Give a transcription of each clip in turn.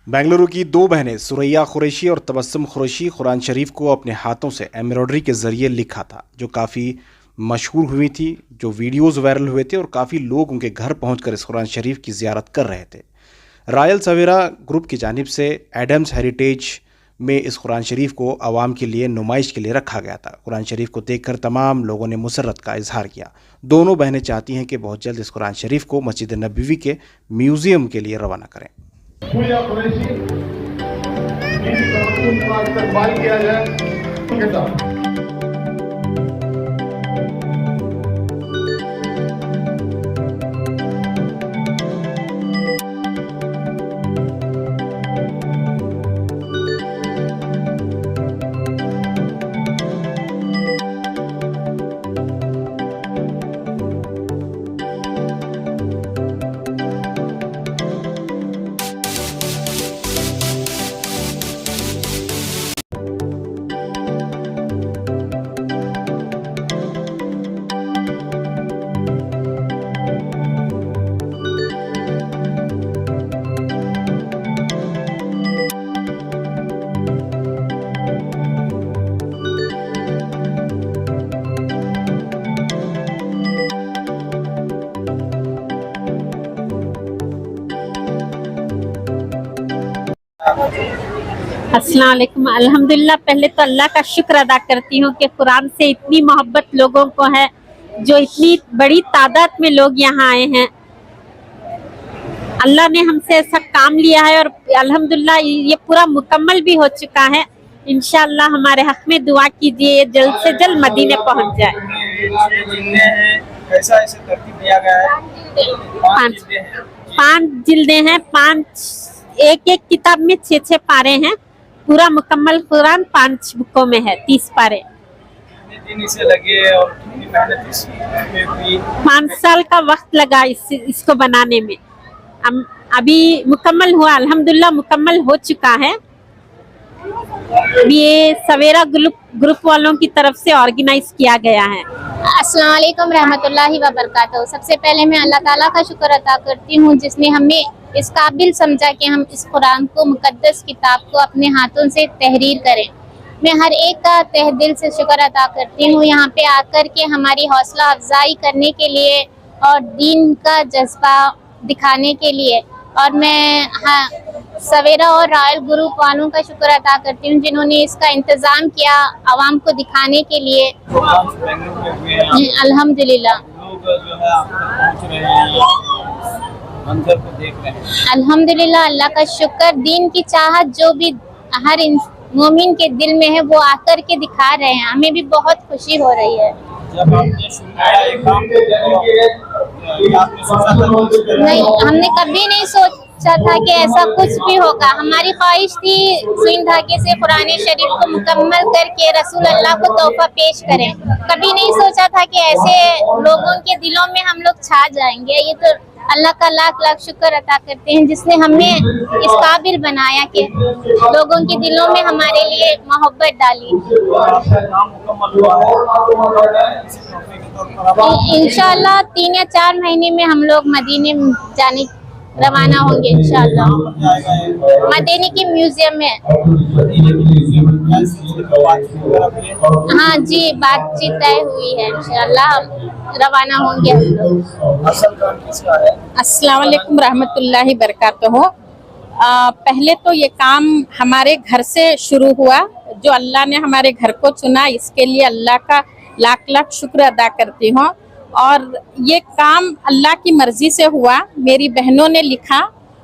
बेंगलुरु की दो बहनें सुरैया कुरैशी और तबस्सुम कुरैशी कुरान शरीफ को अपने हाथों से एम्ब्रॉयडरी के जरिए लिखा था, जो काफ़ी मशहूर हुई थी, जो वीडियोस वायरल हुए थे और काफ़ी लोग उनके घर पहुंचकर इस कुरान शरीफ की ज़ियारत कर रहे थे। रॉयल सवेरा ग्रुप की जानिब से एडम्स हेरिटेज में इस कुरान शरीफ को आवाम के लिए नुमाइश के लिए रखा गया था। कुरान शरीफ को देखकर तमाम लोगों ने मुसर्रत का इजहार किया। दोनों बहनें चाहती हैं कि बहुत जल्द इस कुरान शरीफ को मस्जिद नबवी के म्यूज़ियम के लिए रवाना करें। सुरैया कुरैशी इन तवज्जुह का इस्तकबाल किया जाए उनके साथ। अस्सलाम वालेकुम। अल्हम्दुलिल्लाह, पहले तो अल्लाह का शुक्र अदा करती हूँ कि कुरान से इतनी मोहब्बत लोगों को है, जो इतनी बड़ी तादाद में लोग यहाँ आए हैं। अल्लाह ने हमसे ऐसा काम लिया है और अल्हम्दुलिल्लाह ये पूरा मुकम्मल भी हो चुका है। इंशाअल्लाह हमारे हक में दुआ कीजिए, जल्द से जल्द मदीने पहुँच जाए। कैसा इसे तरतीब दिया गया है? 5 जिल्दें हैं, 1 किताब में 6 पारे हैं। पूरा मुकम्मल कुरान 5 बुकों में है, 30 पारे। कितने दिन इसे लगे और कितनी मेहनत इसमें हुई? 5 साल का वक्त लगा इसको बनाने में। अभी मुकम्मल हुआ, अल्हम्दुलिल्लाह मुकम्मल हो चुका है। ये सवेरा ग्रुप वालों की तरफ से ऑर्गेनाइज किया गया है। अस्सलाम वालेकुम रहमतुल्लाहि व बरकातहू। सबसे पहले मैं अल्लाह ताला का शुक्र अदा करती हूँ, जिसने हमें इस काबिल समझा कि हम इस कुरान को, मुकद्दस किताब को अपने हाथों से तहरीर करें। मैं हर एक का तहे दिल से शुक्र अदा करती हूँ, यहाँ पे आकर के हमारी हौसला अफजाई करने के लिए और दीन का जज्बा दिखाने के लिए। और मैं सवेरा और रॉयल ग्रुप वालों का शुक्र अदा करती हूँ, जिन्होंने इसका इंतज़ाम किया आवाम को दिखाने के लिए। अल्हम्दुलिल्लाह मंजर को देख रहे हैं। अल्हम्दुलिल्लाह, अल्लाह का शुक्र। दीन की चाहत जो भी हर मोमिन के दिल में है, वो आकर के दिखा रहे हैं। हमें भी बहुत खुशी हो रही है। जब आपने शुरू किया ये काम, आपने सोचा था? नहीं, हमने कभी नहीं सोचा था कि ऐसा कुछ भी होगा। हमारी ख्वाहिश थी सुई धागे से कुरान शरीफ को मुकम्मल करके रसूल अल्लाह को तोहफा पेश करें। कभी नहीं सोचा था कि ऐसे लोगों के दिलों में हम लोग छा जाएंगे। ये तो अल्लाह का लाख लाख शुक्र अदा करते हैं, जिसने हमें इस काबिल बनाया कि लोगों के दिलों में हमारे लिए मोहब्बत डाली। इंशाअल्लाह 3 या 4 महीने में हम लोग मदीने जाने रवाना होंगे इंशाअल्लाह। मदीने की म्यूजियम में। हाँ जी, बातचीत तय हुई है, इंशाअल्लाह रवाना होंगे। अस्सलाम वालेकुम रहमतुल्लाहि बरकातहू। पहले तो ये काम हमारे घर से शुरू हुआ, जो अल्लाह ने हमारे घर को चुना, इसके लिए अल्लाह का लाख लाख शुक्र अदा करती हूँ। और ये काम अल्लाह की मर्जी से हुआ, मेरी बहनों ने लिखा,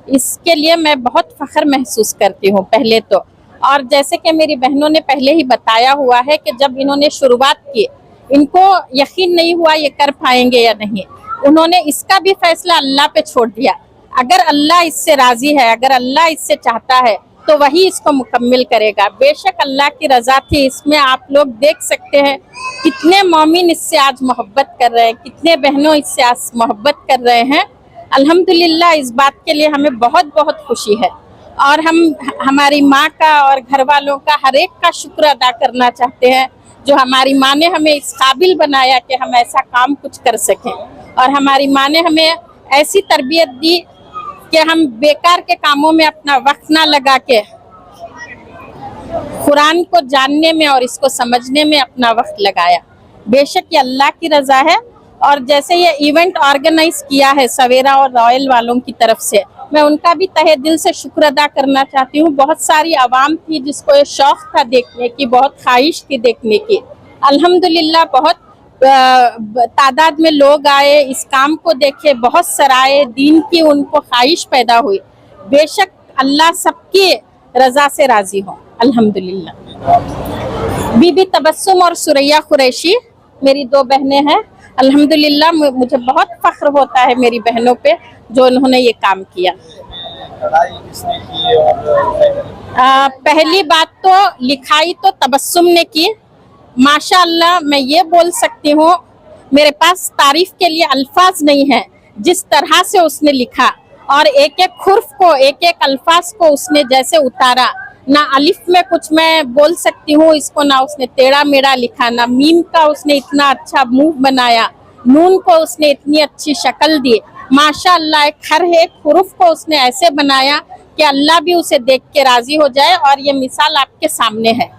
इसके लिए मैं बहुत फ़ख्र महसूस करती हूँ पहले तो। और जैसे कि मेरी बहनों ने पहले ही बताया हुआ है कि जब इन्होंने शुरुआत की, इनको यकीन नहीं हुआ ये कर पाएंगे या नहीं। उन्होंने इसका भी फैसला अल्लाह पे छोड़ दिया। अगर अल्लाह इससे राज़ी है, अगर अल्लाह इससे चाहता है, तो वही इसको मुकम्मल करेगा। बेशक अल्लाह की रज़ा थी इसमें। आप लोग देख सकते हैं कितने मोमिन इससे आज मोहब्बत कर रहे हैं, कितने बहनों इससे आज मोहब्बत कर रहे हैं। अल्हम्दुलिल्लाह, इस बात के लिए हमें बहुत बहुत खुशी है। और हम हमारी माँ का और घर वालों का, हर एक का शुक्र अदा करना चाहते हैं, जो हमारी माँ ने हमें इस काबिल बनाया कि हम ऐसा काम कुछ कर सकें। और हमारी माँ ने हमें ऐसी तरबियत दी कि हम बेकार के कामों में अपना वक्त ना लगा के कुरान को जानने में और इसको समझने में अपना वक्त लगाया। बेशक ये अल्लाह की रजा है। और जैसे ये इवेंट ऑर्गेनाइज किया है सवेरा और रॉयल वालों की तरफ से, मैं उनका भी तहे दिल से शुक्र अदा करना चाहती हूँ। बहुत सारी आवाम थी जिसको ये शौक था देखने की, बहुत ख्वाहिश थी देखने की। अल्हम्दुलिल्लाह बहुत तादाद में लोग आए, इस काम को देखे, बहुत सराहे, दीन की उनको ख्वाहिश पैदा हुई। बेशक अल्लाह सबकी रजा से राजी हो। अल्हम्दुलिल्लाह। बीबी तबस्सुम और सुरैया कुरैशी मेरी 2 बहनें हैं। अल्हम्दुलिल्लाह मुझे बहुत फख्र होता है मेरी बहनों पे जो उन्होंने ये काम किया। पहली बात तो लिखाई तो तबस्सुम ने की। माशाअल्लाह मैं ये बोल सकती हूँ, मेरे पास तारीफ के लिए अल्फाज नहीं है जिस तरह से उसने लिखा और एक एक खुर्फ को, एक एक अल्फाज को उसने जैसे उतारा। ना अलिफ में कुछ मैं बोल सकती हूँ इसको, ना उसने टेढ़ा मेढ़ा लिखा, ना मीम का उसने इतना अच्छा मुंह बनाया, नून को उसने इतनी अच्छी शक्ल दी। माशाअल्लाह हर एक हुरूफ को उसने ऐसे बनाया कि अल्लाह भी उसे देख के राजी हो जाए। और ये मिसाल आपके सामने है।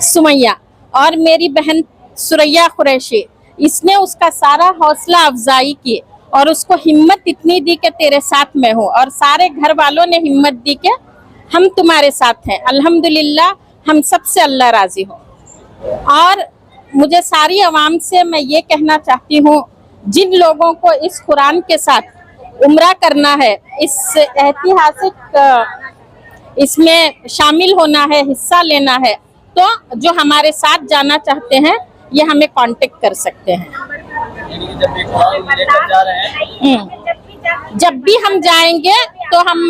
सुमैया और मेरी बहन सुरैया कुरैशी, इसने उसका सारा हौसला अफजाई की और उसको हिम्मत इतनी दी कि तेरे साथ मैं हूँ। और सारे घर वालों ने हिम्मत दी कि हम तुम्हारे साथ हैं। अल्हम्दुलिल्लाह हम सबसे अल्लाह राजी हो। और मुझे सारी आवाम से मैं ये कहना चाहती हूँ, जिन लोगों को इस कुरान के साथ उम्रा करना है, इस ऐतिहासिक इसमें शामिल होना है, हिस्सा लेना है, तो जो हमारे साथ जाना चाहते हैं ये हमें कांटेक्ट कर सकते हैं। जब भी हम जाएंगे तो हम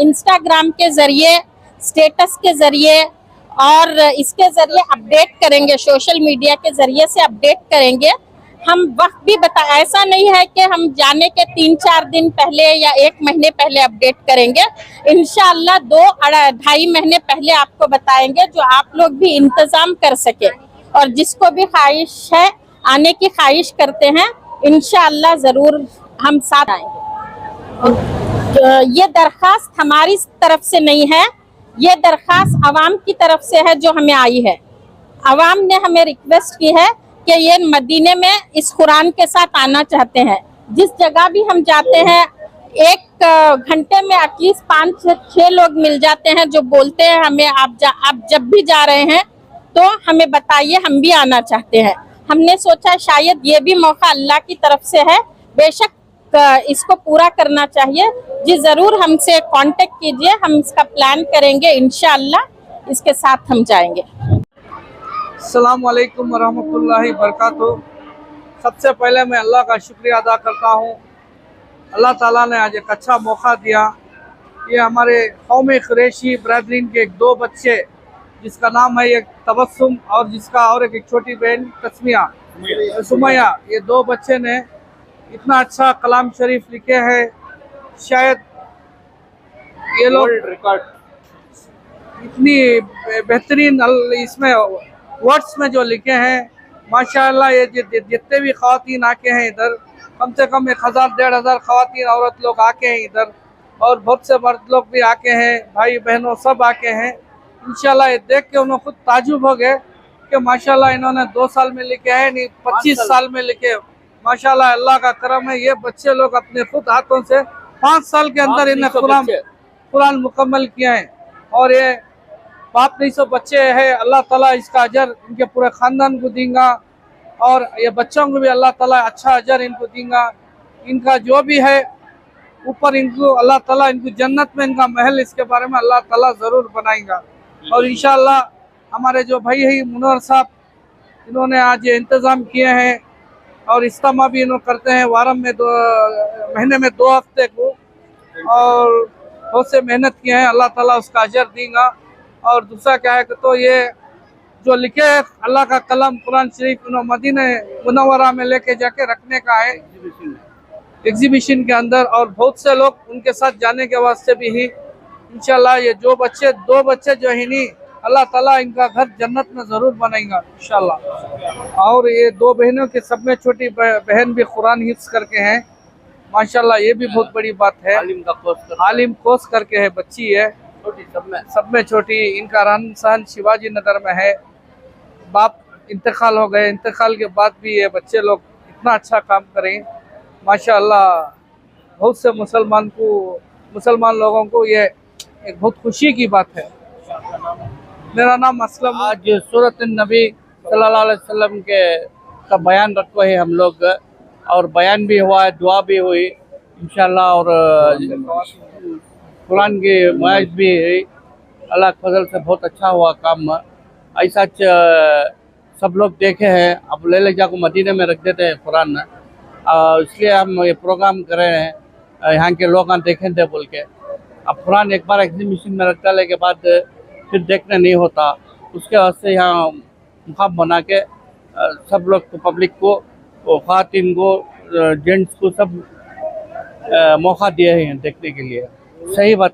इंस्टाग्राम के जरिए, स्टेटस के जरिए और इसके जरिए अपडेट करेंगे, सोशल मीडिया के जरिए से अपडेट करेंगे। हम वक्त भी ऐसा नहीं है कि हम जाने के 3-4 दिन पहले या 1 महीने पहले अपडेट करेंगे। इंशाअल्लाह 2-2.5 महीने पहले आपको बताएंगे, जो आप लोग भी इंतजाम कर सके। और जिसको भी ख्वाहिश है, आने की ख्वाहिश करते हैं, इंशाअल्लाह जरूर हम साथ आएंगे। ये दरख्वास्त हमारी तरफ से नहीं है, ये दरख्वास्त आवाम की तरफ से है जो हमें आई है। आवाम ने हमें रिक्वेस्ट की है कि ये मदीने में इस कुरान के साथ आना चाहते हैं। जिस जगह भी हम जाते हैं 1 घंटे में एटलीस्ट 5-6 लोग मिल जाते हैं जो बोलते हैं हमें आप जब भी जा रहे हैं तो हमें बताइए, हम भी आना चाहते हैं। हमने सोचा शायद ये भी मौका अल्लाह की तरफ से है। बेशक इसको पूरा करना चाहिए। जी जरूर हमसे कांटेक्ट कीजिए, हम इसका प्लान करेंगे, इंशाअल्लाह इसके साथ हम जाएंगे। अस्सलाम वालेकुम वरहमतुल्लाहि बरकातुहू। सबसे पहले मैं अल्लाह का शुक्रिया अदा करता हूँ। अल्लाह ताला ने आज एक अच्छा मौका दिया। ये हमारे कौम कुरैशी बरादरीन के 2 बच्चे, जिसका नाम है एक तबस्सुम और जिसका और एक छोटी बहन तस्मिया सुमैया, ये 2 बच्चे ने इतना अच्छा कलाम शरीफ लिखे हैं। शायद ये लोग इतनी बेहतरीन इसमें वर्ड्स में जो लिखे हैं, माशाअल्लाह। ये जितने भी ख़वातीन आके हैं इधर, कम से कम 1000-1500 ख़वातीन औरत लोग आके हैं इधर, और बहुत से मर्द लोग भी आके हैं, भाई बहनों सब आके हैं। इंशाल्लाह ये देख के उन्होंने खुद ताजुब हो गए कि माशाल्लाह इन्होंने 2 साल में लिखे हैं, नहीं 25 साल में लिखे। माशाल्लाह अल्लाह का करम है। ये बच्चे लोग अपने खुद हाथों से 5 साल के अंदर इन्हें कुरान मुकम्मल किया है। और ये बाप नहीं सो बच्चे हैं। अल्लाह ताला इसका अजर इनके पूरे ख़ानदान को देगा, और ये बच्चों को भी अल्लाह ताला अच्छा अजर इनको देगा। इनका जो भी है ऊपर इनको अल्लाह ताला इनको जन्नत में इनका महल, इसके बारे में अल्लाह ताला ज़रूर बनाएगा। और इंशाअल्लाह हमारे जो भाई है मुनव्वर साहब, इन्होंने आज ये इंतज़ाम किए हैं और इज्तिमा भी इन्होंने करते हैं वारम में, महीने में 2 हफ्ते को, और बहुत से मेहनत किए हैं। अल्लाह ताला उसका अजर देगा। और दूसरा क्या है कि तो ये जो लिखे है अल्लाह का कलम कुरान शरीफ, इन्होंने मदीना मुनव्वरा में लेके जाके रखने का है एग्जीबिशन के अंदर, और बहुत से लोग उनके साथ जाने के वास्ते भी ही। इंशाल्लाह ये 2 बच्चे जो है नहीं, अल्लाह ताला इनका घर जन्नत में ज़रूर बनाएगा इंशाल्लाह। और ये 2 बहनों के सब में छोटी बहन भी कुरान हिफ्ज़ करके हैं। माशाल्लाह ये भी बहुत बड़ी बात है। आलिम कोर्स करके है, बच्ची है, सब में छोटी। इनका रहन सहन शिवाजी नगर में है। बाप इंतकाल हो गए, इंतकाल के बाद भी ये बच्चे लोग इतना अच्छा काम करें माशाल्लाह। बहुत से मुसलमान लोगों को ये एक बहुत खुशी की बात है। मेरा नाम असलम। आज सूरत नबी सल्लल्लाहु अलैहि वसल्लम के का बयान रखते हैं हम लोग, और बयान भी हुआ है, दुआ भी हुई इंशाल्लाह, और कुरान की मयाज भी है। अल्लाह के फजल से बहुत अच्छा हुआ काम। ऐसा सब लोग देखे हैं। अब ले जाकर मदीने में रख देते हैं कुरान, इसलिए हम ये प्रोग्राम कर रहे हैं, यहाँ के लोग देखें थे बोल के। अब कुरान एक बार एग्जीबिशन में रख डालने के बाद फिर देखने नहीं होता, उसके वास्ते यहाँ मुकाम बना के सब लोग को, पब्लिक को, ख़वातीन को, जेंट्स को सब मौका दिए हैं देखने के लिए। सही बात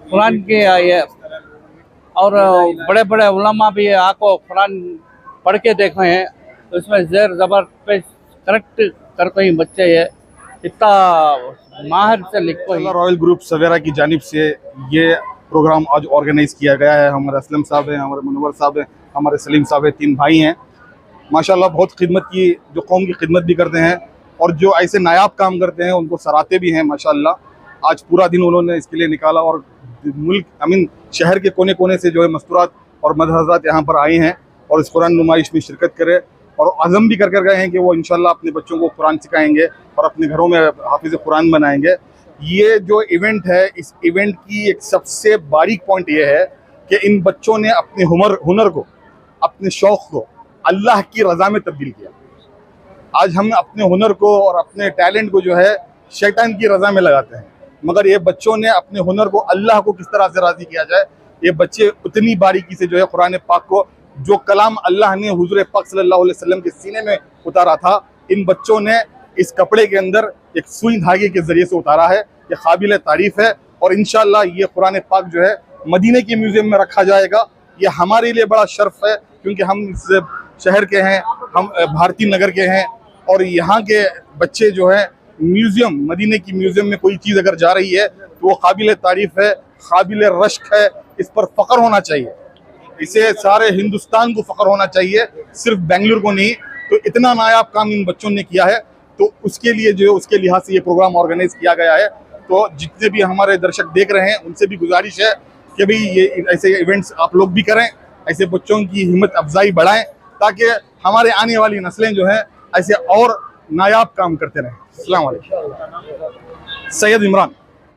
कुरान के ये, और बड़े बड़े उलमा भी आको कुरान पढ़ के देखे हैं, तो इसमें ज़ेर ज़बर पे करेक्ट करते ही बच्चे ये इतना माहिर से लिखते हैं। रॉयल ग्रुप सवेरा की जानिब से ये प्रोग्राम आज ऑर्गेनाइज किया गया है। हमारे असलम साहब हैं, हमारे मुनव्वर साहब हैं, हमारे सलीम साहब हैं, 3 भाई हैं माशाल्लाह। बहुत खिदमत की, जो कौम की खिदमत भी करते हैं और जो ऐसे नायाब काम करते हैं उनको सराहते भी हैं माशाल्लाह। आज पूरा दिन उन्होंने इसके लिए निकाला और मुल्क शहर के कोने कोने से जो है मस्तूरात और मद हज़रात यहाँ पर आए हैं और इस कुरान नुमाइश में शिरकत करें, और अज़म भी कर गए हैं कि वो इंशाल्लाह अपने बच्चों को कुरान सिखाएंगे और अपने घरों में हाफिज़ कुरान बनाएंगे। ये जो इवेंट है, इस इवेंट की एक सबसे बारीक पॉइंट ये है कि इन बच्चों ने अपने हुनर को, अपने शौक़ को अल्लाह की रज़ा में तब्दील किया। आज हम अपने हुनर को और अपने टैलेंट को जो है शैतान की रज़ा में लगाते हैं, मगर ये बच्चों ने अपने हुनर को अल्लाह को किस तरह से राज़ी किया जाए, ये बच्चे उतनी बारीकी से जो है कुरान पाक को, जो कलाम अल्लाह ने हुज़ूर पाक सल्लल्लाहु अलैहि वसल्लम के सीने में उतारा था, इन बच्चों ने इस कपड़े के अंदर एक सुई धागे के ज़रिए से उतारा है। ये काबिल तारीफ़ है और इंशाअल्लाह ये कुरान पाक जो है मदीने के म्यूज़ियम में रखा जाएगा। ये हमारे लिए बड़ा शर्फ है, क्योंकि हम इस शहर के हैं, हम भारतीय नगर के हैं, और यहाँ के बच्चे जो है म्यूज़ियम, मदीने की म्यूज़ियम में कोई चीज़ अगर जा रही है तो वो काबिल तारीफ़ है, काबिल रश्क है, इस पर फ़ख्र होना चाहिए। इसे सारे हिंदुस्तान को फ़ख्र होना चाहिए, सिर्फ बेंगलुरु को नहीं। तो इतना नायाब काम इन बच्चों ने किया है, तो उसके लिए जो उसके लिहाज से ये प्रोग्राम ऑर्गेनाइज किया गया है। तो जितने भी हमारे दर्शक देख रहे हैं उनसे भी गुजारिश है कि भाई ये ऐसे इवेंट्स आप लोग भी करें, ऐसे बच्चों की हिम्मत अफजाई बढ़ाएं, ताकि हमारे आने वाली नस्लें जो हैं ऐसे और नायाब काम करते रहें। अस्सलाम वालेकुम। सैयद इमरान।